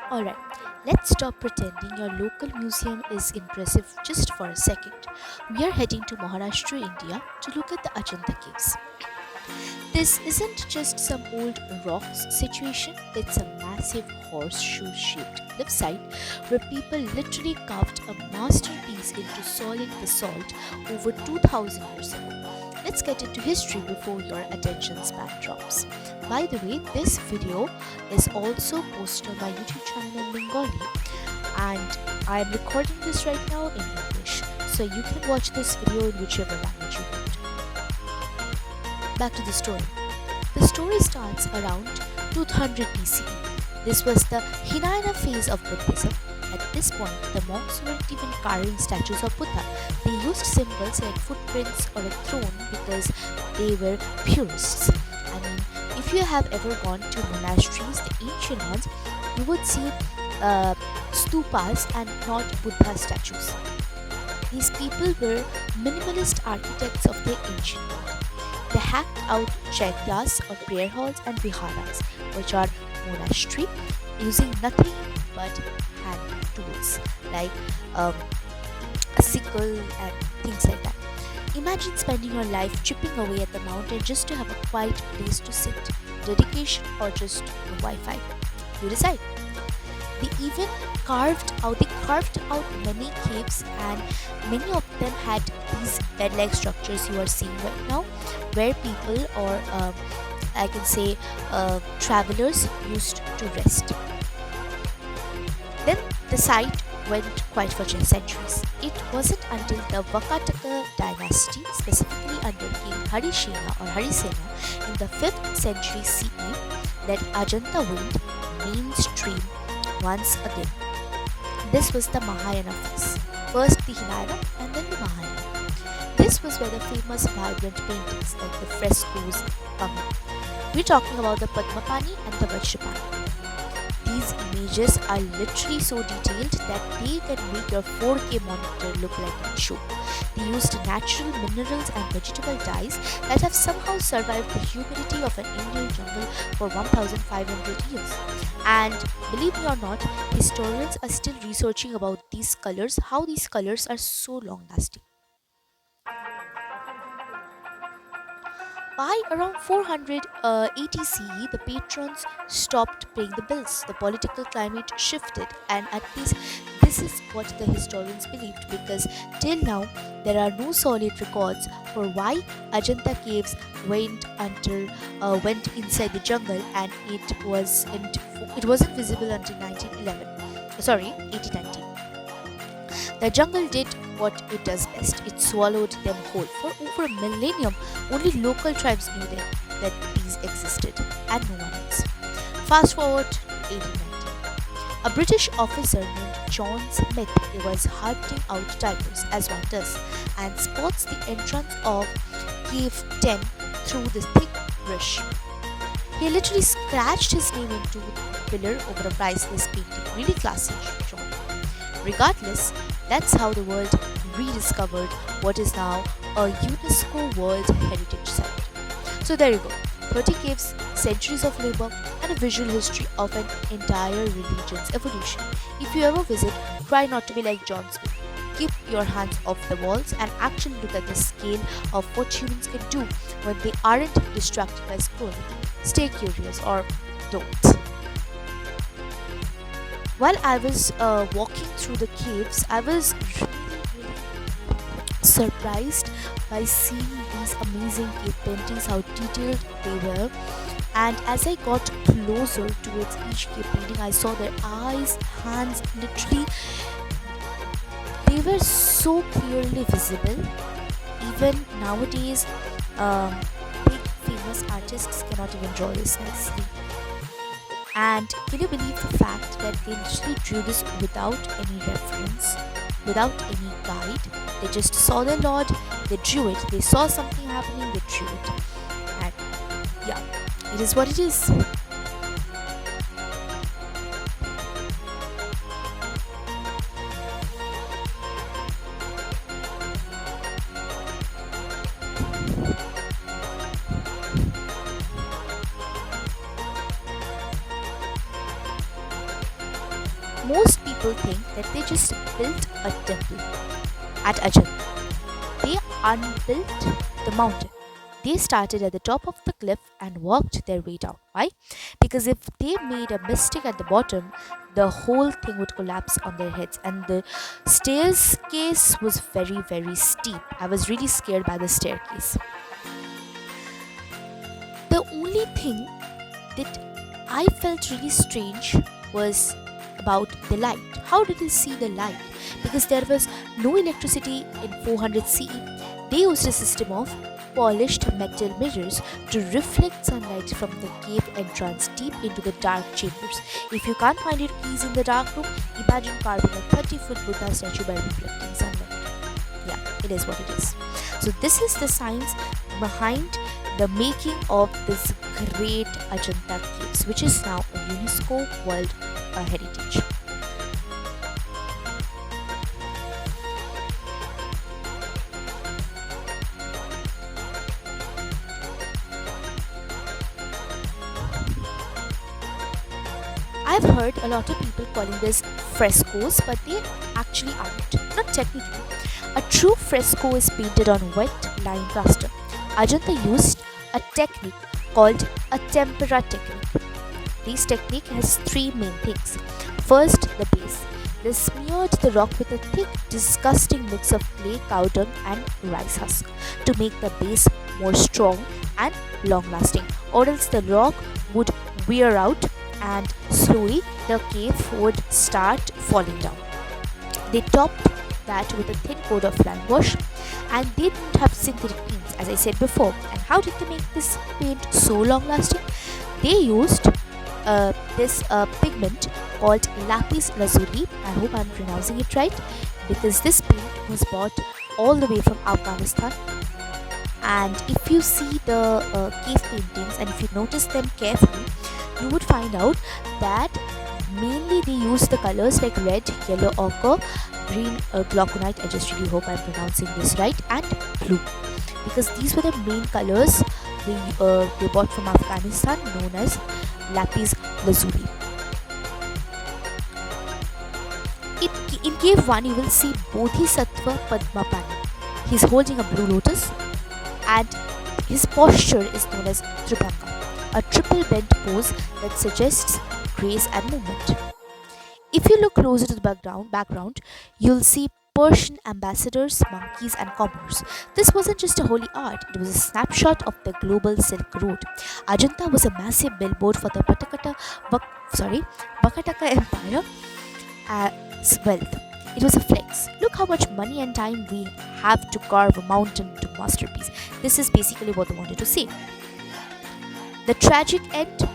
Alright, let's stop pretending your local museum is impressive just for a second. We are heading to Maharashtra, India to look at the Ajanta Caves. This isn't just some old rocks situation, it's a massive horseshoe shaped cliffside where people literally carved a masterpiece into solid basalt over 2000 years ago. Let's get into history before your attention span drops. By the way, this video is also posted on my YouTube channel in Bengali, and I am recording this right now in English, so you can watch this video in whichever language you want. Back to the story. The story starts around 200 BCE. This was the Hinayana phase of Buddhism. At this point, the monks weren't even carving statues of Buddha. They used symbols like footprints or a throne because they were purists. I mean, if you have ever gone to monasteries, the ancient ones, you would see stupas and not Buddha statues. These people were minimalist architects of their ancient world. They hacked out chaityas or prayer halls and viharas, which are monastery, using nothing but hand tools like um, a sickle and things like that. Imagine spending your life chipping away at the mountain just to have a quiet place to sit. Dedication or just no Wi-Fi? You decide. They carved out many caves, and many of them had these bed-like structures you are seeing right now, where people or I can say travelers used to rest. Then the site went quiet for centuries. It wasn't until the Vakataka dynasty, specifically under King Harisena in the 5th century CE, that Ajanta went mainstream once again. This was the Mahayana phase. First the Hinayana and then the Mahayana. This was where the famous vibrant paintings like the frescoes come in. We're talking about the Padmapani and the Vajrapani. These images are literally so detailed that they can make your 4K monitor look like a show. They used natural minerals and vegetable dyes that have somehow survived the humidity of an Indian jungle for 1500 years. And believe me or not, historians are still researching about these colors, how these colors are so long lasting. By around 480 CE, the patrons stopped paying the bills. The political climate shifted, and at least this is what the historians believed, because till now there are no solid records for why Ajanta caves went inside the jungle, and it wasn't visible until 1911. Sorry, 1819. The jungle did what it does best. It swallowed them whole. For over a millennium, only local tribes knew that these existed, and no one else. Fast forward to 1890. A British officer named John Smith was hunting out tigers, as one does, and spots the entrance of Cave 10 through the thick brush. He literally scratched his name into the pillar over a priceless painting. Really classy, John. Regardless, that's how the world rediscovered what is now a UNESCO World Heritage Site. So there you go, 30 caves, centuries of labor, and a visual history of an entire religion's evolution. If you ever visit, try not to be like John Smith. Keep your hands off the walls and actually look at the scale of what humans can do when they aren't distracted by scrolling. Stay curious or don't. While I was walking through the caves, I was really surprised by seeing these amazing cave paintings, how detailed they were. And as I got closer towards each cave painting, I saw their eyes, hands, literally, they were so clearly visible. Even nowadays, big famous artists cannot even draw this nicely. And can you believe the fact that they literally drew this without any reference, without any guide? They just saw the Lord, they drew it. They saw something happening, they drew it. And yeah, it is what it is. Most people think that they just built a temple at Ajanta. They unbuilt the mountain. They started at the top of the cliff and worked their way down. Why? Because if they made a mistake at the bottom, the whole thing would collapse on their heads. And the staircase was very, very steep. I was really scared by the staircase. The only thing that I felt really strange was about the light. How did they see the light? Because there was no electricity in 400 CE. They used a system of polished metal mirrors to reflect sunlight from the cave entrance deep into the dark chambers. If you can't find your keys in the dark room, imagine carving a 30-foot Buddha statue by reflecting sunlight. Yeah, it is what it is. So this is the science behind the making of this great Ajanta Caves, which is now a UNESCO World Heritage. I've heard a lot of people calling this frescoes, but they actually aren't. Not technically. A true fresco is painted on wet lime plaster. Ajanta used a technique called a tempera technique. This technique has three main things. First, the base. They smeared the rock with a thick, disgusting mix of clay, cow dung, and rice husk to make the base more strong and long lasting, or else the rock would wear out and slowly the cave would start falling down. They topped that with a thin coat of lime wash, and they didn't have synthetic paints, as I said before. And how did they make this paint so long lasting? They used this pigment called lapis lazuli. I hope I'm pronouncing it right, because this paint was bought all the way from Afghanistan. And if you see the cave paintings and if you notice them carefully, you would find out that mainly they use the colors like red, yellow ochre, green glauconite, I just really hope I'm pronouncing this right, and blue, because these were the main colors they bought from Afghanistan, known as lapis lazuli. In cave 1 you will see Bodhisattva Padmapani. He's holding a blue lotus and his posture is known as Tribhanga, a triple bent pose that suggests grace and movement. If you look closer to the background, you'll see Persian ambassadors, monkeys, and commoners. This wasn't just a holy art, it was a snapshot of the global Silk Road. Ajanta was a massive billboard for the Bakataka Empire as wealth. It was a flex. Look how much money and time we have to carve a mountain into masterpiece. This is basically what they wanted to say. The tragic end,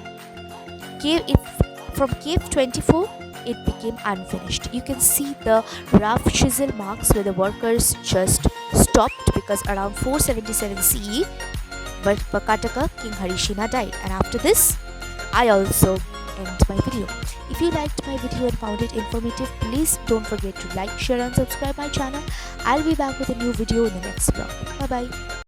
from cave 24, it became unfinished. You can see the rough chisel marks where the workers just stopped because around 477 CE, but Bakataka King Harishina died. And after this, I also end my video. If you liked my video and found it informative, please don't forget to like, share and subscribe my channel. I'll be back with a new video in the next vlog. Bye bye.